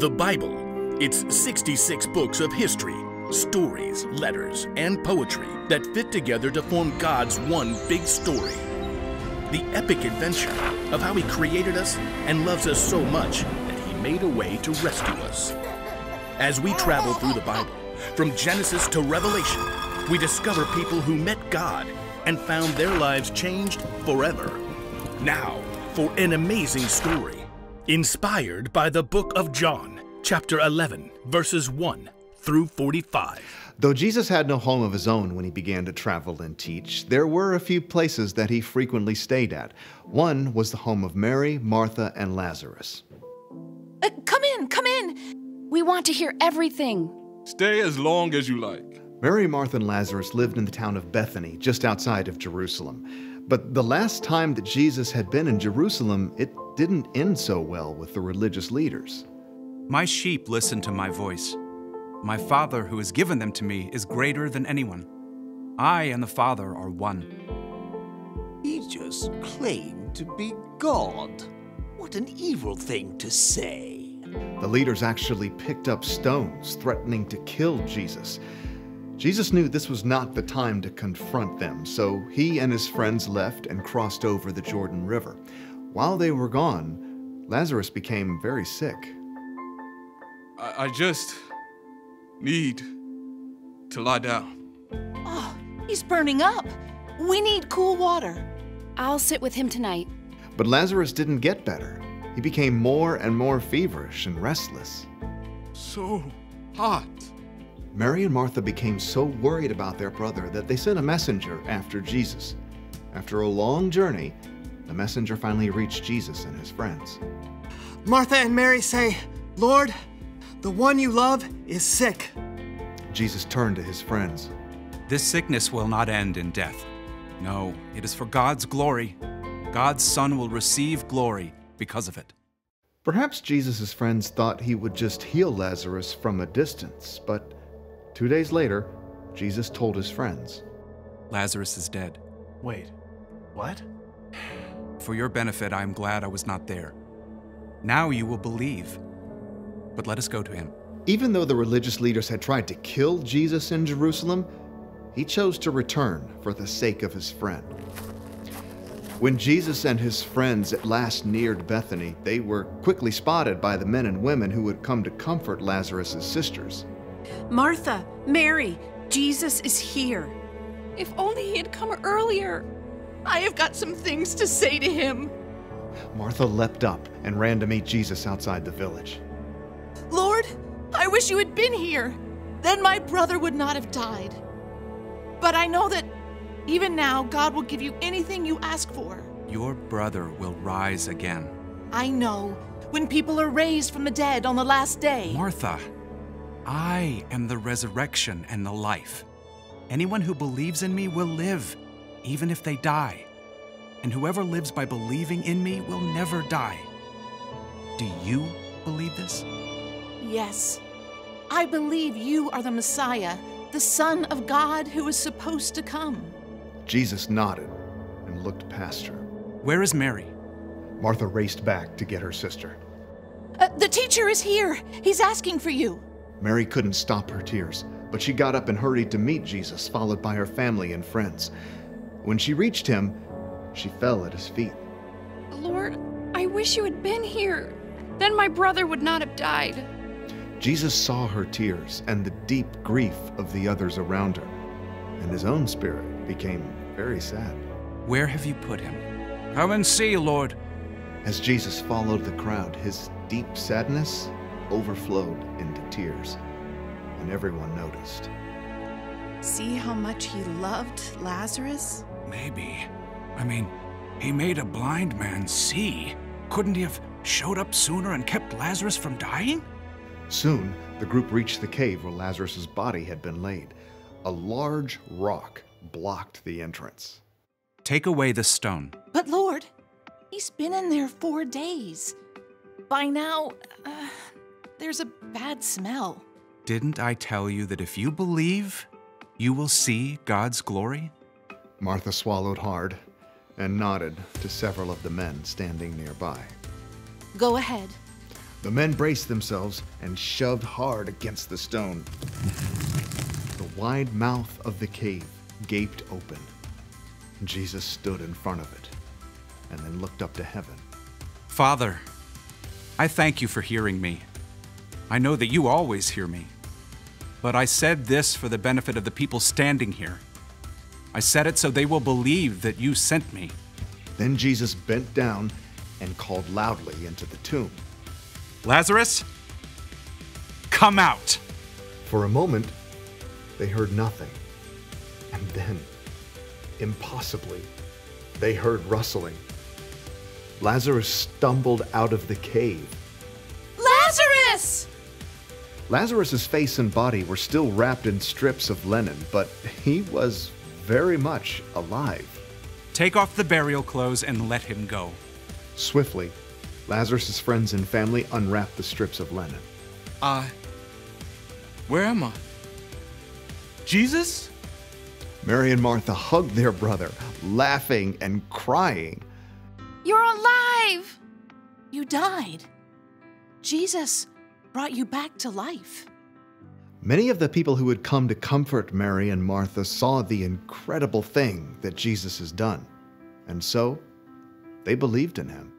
The Bible. It's 66 books of history, stories, letters, and poetry that fit together to form God's one big story. The epic adventure of how He created us and loves us so much that He made a way to rescue us. As we travel through the Bible, from Genesis to Revelation, we discover people who met God and found their lives changed forever. Now, for an amazing story, inspired by the book of John, chapter 11, verses 1 through 45. Though Jesus had no home of his own when he began to travel and teach, there were a few places that he frequently stayed at. One was the home of Mary, Martha, and Lazarus. Come in! We want to hear everything. Stay as long as you like. Mary, Martha, and Lazarus lived in the town of Bethany, just outside of Jerusalem. But the last time that Jesus had been in Jerusalem, it didn't end so well with the religious leaders. My sheep listen to my voice. My Father who has given them to me is greater than anyone. I and the Father are one. He just claimed to be God. What an evil thing to say. The leaders actually picked up stones, threatening to kill Jesus. Jesus knew this was not the time to confront them, so he and his friends left and crossed over the Jordan River. While they were gone, Lazarus became very sick. I just need to lie down. Oh, he's burning up. We need cool water. I'll sit with him tonight. But Lazarus didn't get better. He became more and more feverish and restless. So hot. Mary and Martha became so worried about their brother that they sent a messenger after Jesus. After a long journey, the messenger finally reached Jesus and his friends. Martha and Mary say, "Lord, the one you love is sick." Jesus turned to his friends. This sickness will not end in death. No, it is for God's glory. God's Son will receive glory because of it. Perhaps Jesus' friends thought he would just heal Lazarus from a distance, but 2 days later, Jesus told his friends, Lazarus is dead. Wait, what? For your benefit, I am glad I was not there. Now you will believe. But let us go to him. Even though the religious leaders had tried to kill Jesus in Jerusalem, he chose to return for the sake of his friend. When Jesus and his friends at last neared Bethany, they were quickly spotted by the men and women who had come to comfort Lazarus' sisters. Martha, Mary, Jesus is here. If only he had come earlier. I have got some things to say to him. Martha leapt up and ran to meet Jesus outside the village. Lord, I wish you had been here. Then my brother would not have died. But I know that even now, God will give you anything you ask for. Your brother will rise again. I know, when people are raised from the dead on the last day. Martha, I am the resurrection and the life. Anyone who believes in me will live, even if they die. And whoever lives by believing in me will never die. Do you believe this? Yes. I believe you are the Messiah, the Son of God who is supposed to come. Jesus nodded and looked past her. Where is Mary? Martha raced back to get her sister. The teacher is here. He's asking for you. Mary couldn't stop her tears, but she got up and hurried to meet Jesus, followed by her family and friends. When she reached him, she fell at his feet. Lord, I wish you had been here. Then my brother would not have died. Jesus saw her tears and the deep grief of the others around her, and his own spirit became very sad. Where have you put him? Come and see, Lord. As Jesus followed the crowd, his deep sadness overflowed into tears, and everyone noticed. See how much he loved Lazarus? Maybe. I mean, he made a blind man see. Couldn't he have showed up sooner and kept Lazarus from dying? Soon, the group reached the cave where Lazarus' body had been laid. A large rock blocked the entrance. Take away the stone. But Lord, he's been in there 4 days. By now, there's a bad smell. Didn't I tell you that if you believe, you will see God's glory? Martha swallowed hard and nodded to several of the men standing nearby. Go ahead. The men braced themselves and shoved hard against the stone. The wide mouth of the cave gaped open. Jesus stood in front of it and then looked up to heaven. Father, I thank you for hearing me. I know that you always hear me. But I said this for the benefit of the people standing here. I said it so they will believe that you sent me. Then Jesus bent down and called loudly into the tomb. Lazarus, come out! For a moment, they heard nothing. And then, impossibly, they heard rustling. Lazarus stumbled out of the cave. Lazarus! Lazarus's face and body were still wrapped in strips of linen, but he was very much alive. Take off the burial clothes and let him go. Swiftly, Lazarus's friends and family unwrapped the strips of linen. Where am I? Jesus? Mary and Martha hugged their brother, laughing and crying. You're alive! You died. Jesus brought you back to life. Many of the people who had come to comfort Mary and Martha saw the incredible thing that Jesus has done, and so they believed in him.